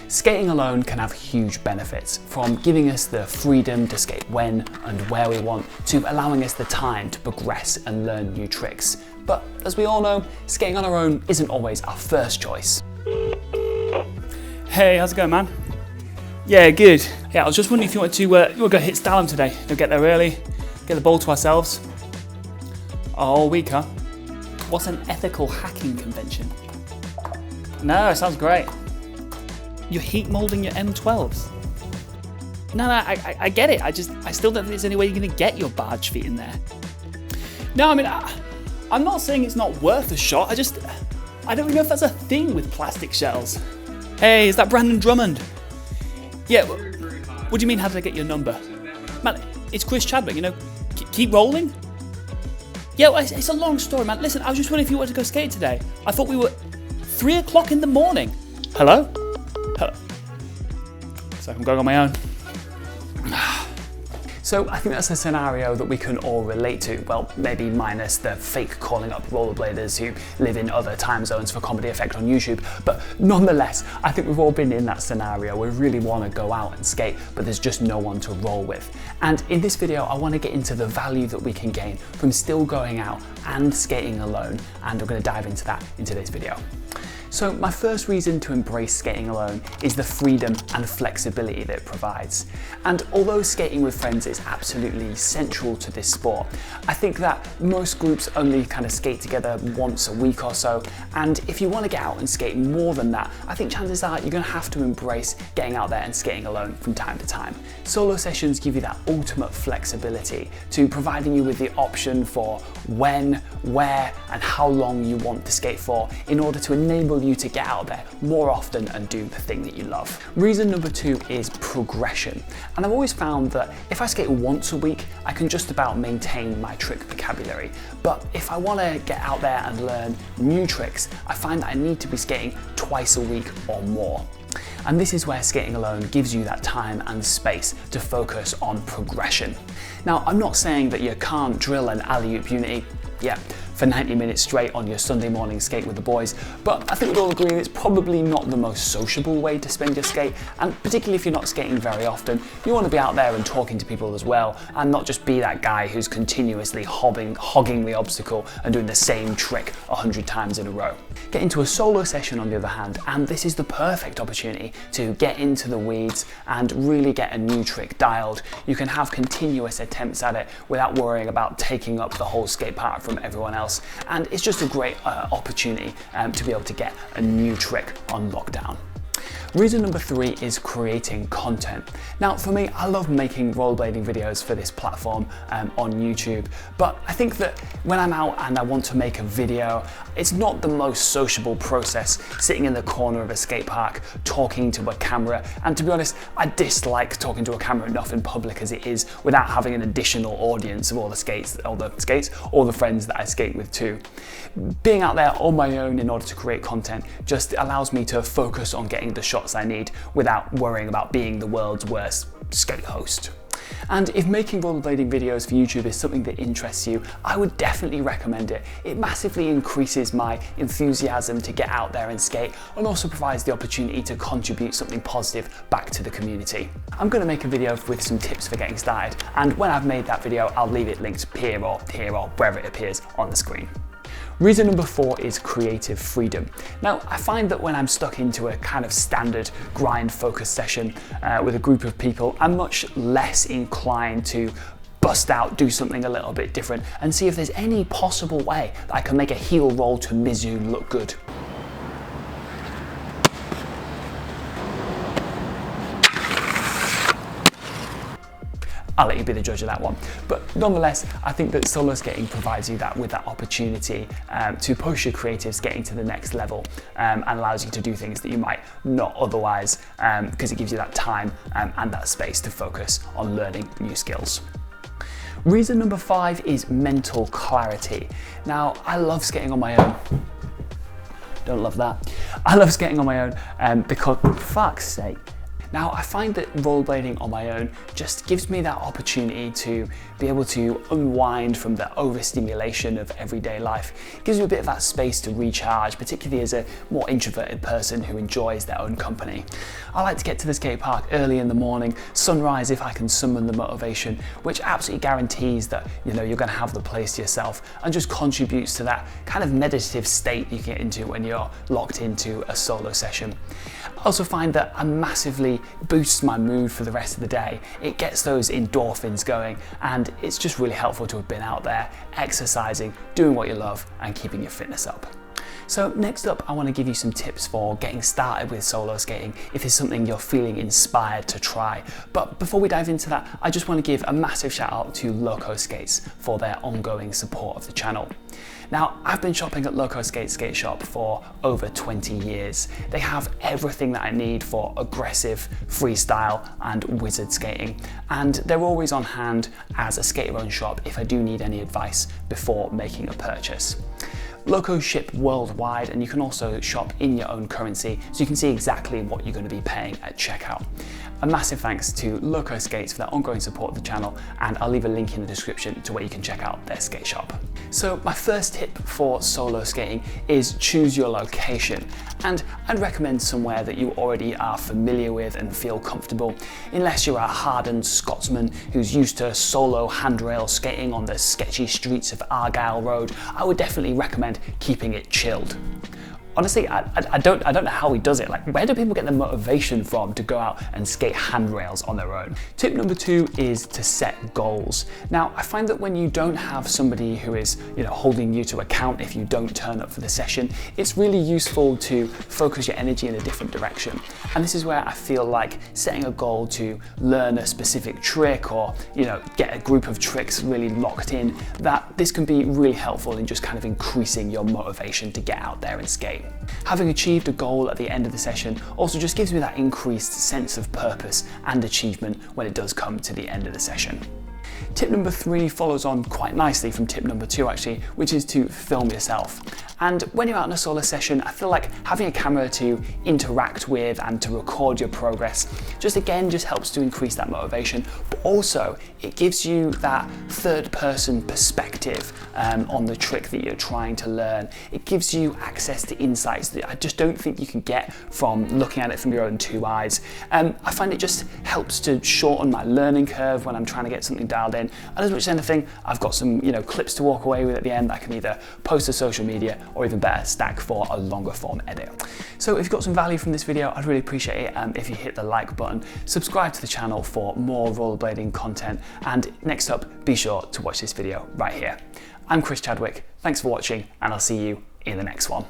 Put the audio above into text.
Skating alone can have huge benefits, from giving us the freedom to skate when and where we want, to allowing us the time to progress and learn new tricks. But as we all know, skating on our own isn't always our first choice. Hey, how's it going, man? Yeah, good. Yeah, I was just wondering if you wanted to you want to go hit Stylus today. We'll get there early, get the ball to ourselves. A whole week, huh? What's an ethical hacking convention? No, it sounds great. You're heat molding your M12s. No, I get it. I still don't think there's any way you're gonna get your barge feet in there. No, I mean, I'm not saying it's not worth a shot. I don't even know if that's a thing with plastic shells. Hey, is that Brandon Drummond? Yeah, what do you mean, how did I get your number? Man, it's Chris Chadwick, you know, keep rolling? Yeah, well, it's a long story, man. Listen, I was just wondering if you wanted to go skate today. I thought we were 3 o'clock in the morning. Hello? Hello? So I'm going on my own. So I think that's a scenario that we can all relate to. Well, maybe minus the fake calling up rollerbladers who live in other time zones for comedy effect on YouTube. But nonetheless, I think we've all been in that scenario. We really want to go out and skate, but there's just no one to roll with. And in this video, I want to get into the value that we can gain from still going out and skating alone. And we're going to dive into that in today's video. So my first reason to embrace skating alone is the freedom and flexibility that it provides. And although skating with friends is absolutely central to this sport, I think that most groups only kind of skate together once a week or so. And if you want to get out and skate more than that, I think chances are you're going to have to embrace getting out there and skating alone from time to time. Solo sessions give you that ultimate flexibility to providing you with the option for when, where, and how long you want to skate for in order to enable you to get out there more often and do the thing that you love. Reason number 2 is progression. And I've always found that if I skate once a week, I can just about maintain my trick vocabulary. But if I want to get out there and learn new tricks, I find that I need to be skating twice a week or more. And this is where skating alone gives you that time and space to focus on progression. Now, I'm not saying that you can't drill an alley-oop unity, for 90 minutes straight on your Sunday morning skate with the boys, but I think we'd all agree it's probably not the most sociable way to spend your skate, and particularly if you're not skating very often, you want to be out there and talking to people as well, and not just be that guy who's continuously hogging the obstacle and doing the same trick 100 times in a row. Get into a solo session on the other hand, and this is the perfect opportunity to get into the weeds and really get a new trick dialed. You can have continuous attempts at it without worrying about taking up the whole skate park from everyone else. And it's just a great opportunity to be able to get a new trick on lockdown. Reason number 3 is creating content. Now for me, I love making rollerblading videos for this platform on YouTube, but I think that when I'm out and I want to make a video, it's not the most sociable process sitting in the corner of a skate park talking to a camera, and to be honest, I dislike talking to a camera enough in public as it is without having an additional audience of all the friends that I skate with too. Being out there on my own in order to create content just allows me to focus on getting the shots I need without worrying about being the world's worst skate host. And if making rollerblading videos for YouTube is something that interests you, I would definitely recommend it. It massively increases my enthusiasm to get out there and skate, and also provides the opportunity to contribute something positive back to the community. I'm going to make a video with some tips for getting started, and when I've made that video, I'll leave it linked here or wherever it appears on the screen. Reason number 4 is creative freedom. Now, I find that when I'm stuck into a kind of standard grind focus session with a group of people, I'm much less inclined to bust out, do something a little bit different, and see if there's any possible way that I can make a heel roll to Mizu look good. I'll let you be the judge of that one. But nonetheless, I think that solo skating provides you with that opportunity to push your creative skating to the next level, and allows you to do things that you might not otherwise, because it gives you that time and that space to focus on learning new skills. Reason number 5 is mental clarity. Now, I love skating on my own. Don't love that. I love skating on my own because, fuck's sake. Now, I find that rollerblading on my own just gives me that opportunity to be able to unwind from the overstimulation of everyday life. It gives me a bit of that space to recharge, particularly as a more introverted person who enjoys their own company. I like to get to the skate park early in the morning, sunrise if I can summon the motivation, which absolutely guarantees that you're going to have the place to yourself and just contributes to that kind of meditative state you get into when you're locked into a solo session. I also find that it massively boosts my mood for the rest of the day. It gets those endorphins going, and it's just really helpful to have been out there, exercising, doing what you love, and keeping your fitness up. So next up, I want to give you some tips for getting started with solo skating if it's something you're feeling inspired to try. But before we dive into that, I just want to give a massive shout out to Loco Skates for their ongoing support of the channel. Now, I've been shopping at Loco Skates skate shop for over 20 years. They have everything that I need for aggressive, freestyle and wizard skating, and they're always on hand as a skate-your-own shop if I do need any advice before making a purchase. Loco ship worldwide, and you can also shop in your own currency, so you can see exactly what you're going to be paying at checkout. A massive thanks to Loco Skates for their ongoing support of the channel, and I'll leave a link in the description to where you can check out their skate shop. So my first tip for solo skating is choose your location, and I'd recommend somewhere that you already are familiar with and feel comfortable. Unless you're a hardened Scotsman who's used to solo handrail skating on the sketchy streets of Argyle Road, I would definitely recommend keeping it chilled. Honestly, I don't know how he does it. Like, where do people get the motivation from to go out and skate handrails on their own? Tip number 2 is to set goals. Now, I find that when you don't have somebody who is, holding you to account if you don't turn up for the session, it's really useful to focus your energy in a different direction. And this is where I feel like setting a goal to learn a specific trick or, get a group of tricks really locked in, that this can be really helpful in just kind of increasing your motivation to get out there and skate. Having achieved a goal at the end of the session also just gives me that increased sense of purpose and achievement when it does come to the end of the session. Tip number 3 follows on quite nicely from tip number 2 actually, which is to film yourself. And when you're out in a solo session, I feel like having a camera to interact with and to record your progress just helps to increase that motivation, but also it gives you that third person perspective on the trick that you're trying to learn. It gives you access to insights that I just don't think you can get from looking at it from your own 2 eyes. I find it just helps to shorten my learning curve when I'm trying to get something dialed in. And as much as anything, I've got some clips to walk away with at the end that I can either post to social media or even better, stack for a longer form edit. So if you've got some value from this video, I'd really appreciate it if you hit the like button, subscribe to the channel for more rollerblading content, and next up, be sure to watch this video right here. I'm Chris Chadwick, thanks for watching, and I'll see you in the next one.